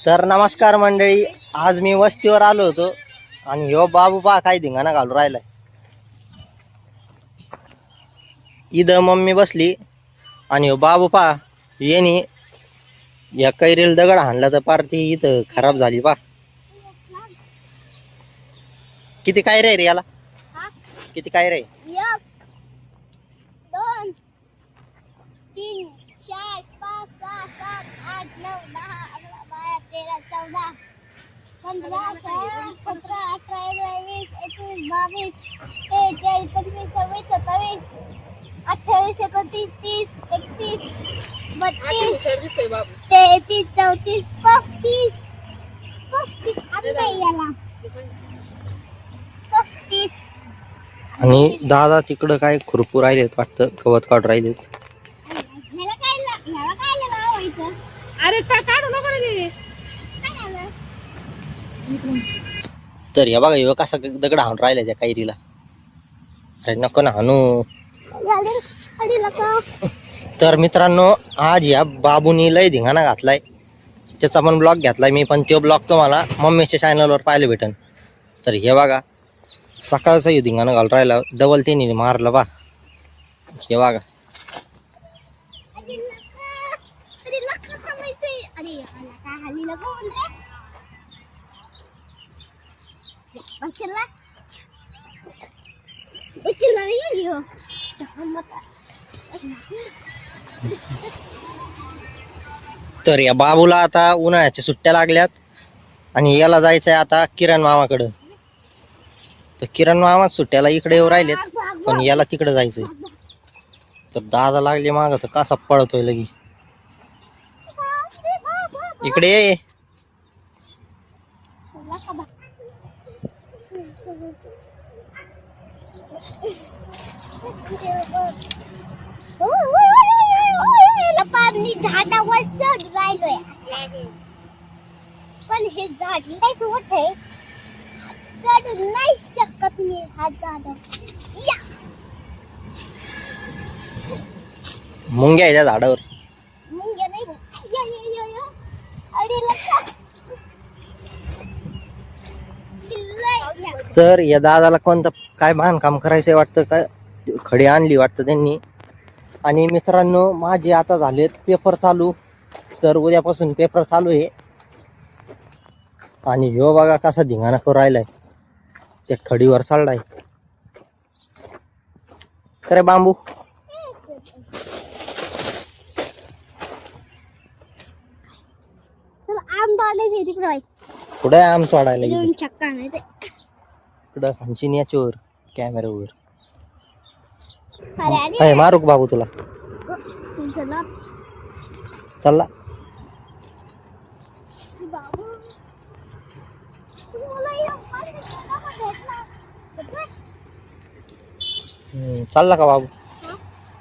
तर नमस्कार मंडळी, आज मी वस्तीवर आलो होतो आणि ह्यो बाबू पहा काय धिंगाणा घालून राहिलाय. इथं मम्मी बसली आणि ह्यो बाबू पहा येणी या कैरीला दगड हाणला तर पार ती इथं खराब झाली. पहा किती काय रे याला, किती काय रे? 1 2 3 4 5 6 7 8 9 10 11 12 13 14 15 16 17 18 19 20 21 22 23 24 25 26 27 28 29 30 31 32 33 34 35 आता याला 35. आणि दादा तिकडं काय खुरपू राहिलेत वाटतं, गवत काढ राहिलेत. अरे काढू नको रे. तर हे बघा ह्यो कसा दगड हाणून राहिला त्या कैरीला. अरे नको ना हाणू. तर मित्रांनो, आज या बाबूनी लय धिंगाणा घातलाय. त्याचा पण ब्लॉग घेतलाय मी, पण तो ब्लॉग तुम्हाला मम्मीच्या चॅनलवर पाहायला भेटेल. तर हे बघा सकाळचा धिंगाणा घालून राहिला, डबल तिने मारलं बा. हे बघा तर या बाबूला आता उन्हाळ्याच्या सुट्ट्या लागल्यात आणि याला जायचंय आता किरण मामाकडं. तर किरण मामा सुट्ट्याला इकडे येऊ राहिलेत, पण याला तिकडे जायचंय. तर दादा लागले माग, तर कसा पळतोय लगी. इकडे ये. मी झाडावर चढ राहिलोय, पण हे झाड लयच मोठं आहे, चढू नाही शकत मी हा झाड. मुंग्या आहे त्या झाडावर. मुंग्या नाही अरे लका. तर या दादाला कोणतं काय बांधकाम करायचंय वाटतं, काय खडी आणली वाटतं त्यांनी. आणि मित्रांनो, माझे आता झालेत पेपर चालू, तर उद्यापासून पेपर चालू आहे. आणि ह्यो बघा कसा धिंगाणा करून राहिलाय, त्या खडीवर चाललाय. खरे बांबू आम तोडायचे तिकडे, कुठे आम सोडायला गेले? चक्का आणायचे इकडं खांशीन याच्यावर कॅमेरावर. अरे मारू का बाबू तुला? चालला चालला का बाबू?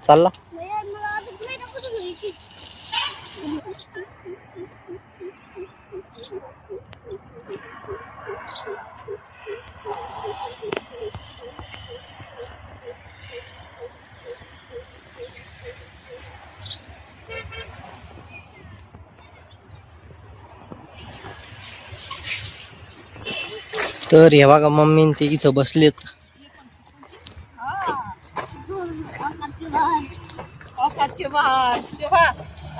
चालला. तर हे बघा मम्मी ते इथं बसलेत.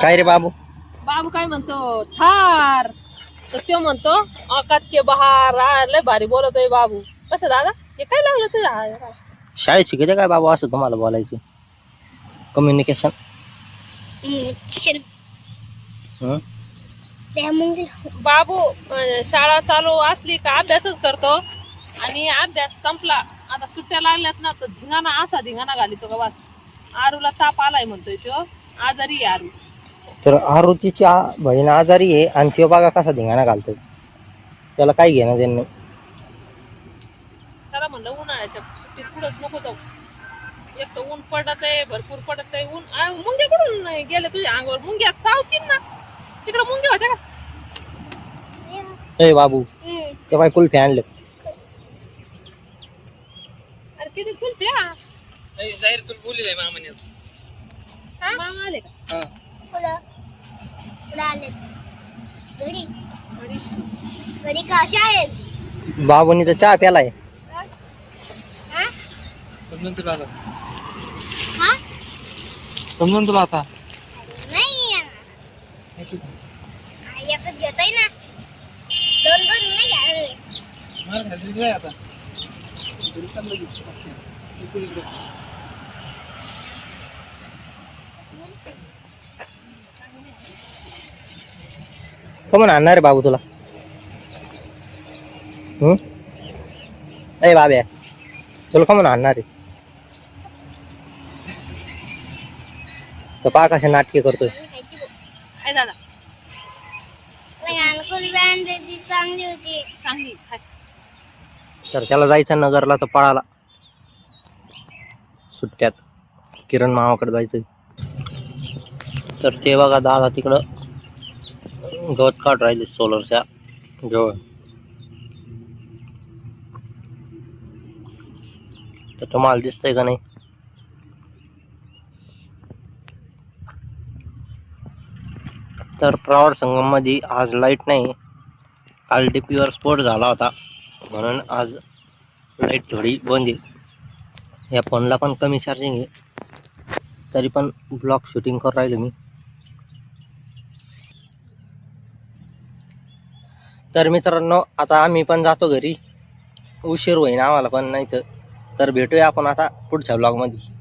काय रे बाबू? बाबू काय म्हणतो? थार. तर तो म्हणतो औकात के बहार. लय भारी बोलतोय बाबू. कसं दादा, हे काय लागलं तुझ्या? शाळेत शिकते काय बाबू असं तुम्हाला बोलायचं? कम्युनिकेशन. बाबू शाळा चालू असली का अभ्यासच करतो, आणि अभ्यास संपला आता सुट्ट्या लागल्यात ना, तर धिंगाणा असा धिंगाणा घालितो का बस. आरूला ताप आलाय म्हणतोय तो, आजारी आहे आरू. तर आरुतीची बहीण आजारी आहे आणि तो बघा कसा धिंगाणा घालतोय. त्याला काय घेणं देणं नाही. त्याला म्हणलं उन्हाळ्याच्या सुट्टीत पुढंच नको जाऊ. एक तर ऊन पडत आहे, भरपूर पडत आहे ऊन. मुंग्या पडून गेले तुझ्या अंगावर. मुंग्या चावतील ना, तिकडे मुंग्या होत्या का? ए बाबू, ते बाय कुल्फी आणले. अरे किती कुल्फ्या? जाहीर तुला बोलले मामाने. मामा आले का? घरी घरी का शाळेत बाबूनी तर चहा प्यालाय. हा समजून तुला आता हा समजून तुला आता नाही एकच घेतोय ना दोन दोन नाही घ्यायला. मार खायचं काय आता तरी चाललं की. इकडे. कमून आणणार रे बाबू तुला? ए बाब्या, तुला कमून आणणार आहे? तर पहा कशा नाटके करतोय. खायची गो. खाय दादा, अंकुल बँड ती चांगली होती. चांगली खाय. तर त्याला जायचं नगरला तर पळाला सुट्ट्यात. किरण मामाकडे जायचंय. तर ते बघा दादा तिकडं गवत काढ राहिले सोलरच्या जवळ. तर तुम्हाला दिसतंय का नाही? तर प्रवाळ संगम मध्ये आज लाईट नाही. काल डीपीवर स्फोट झाला होता म्हणून आज लाईट थोडी बंद आहे. या फोनला पण कमी चार्जिंग आहे, तरी पण ब्लॉग शूटिंग करून राहिलो मी. तर मित्रांनो, आता आम्ही पण जातो घरी. उशीर होईन आम्हाला पण, नाही तर भेटूया आपण आता पुढच्या ब्लॉगमध्ये.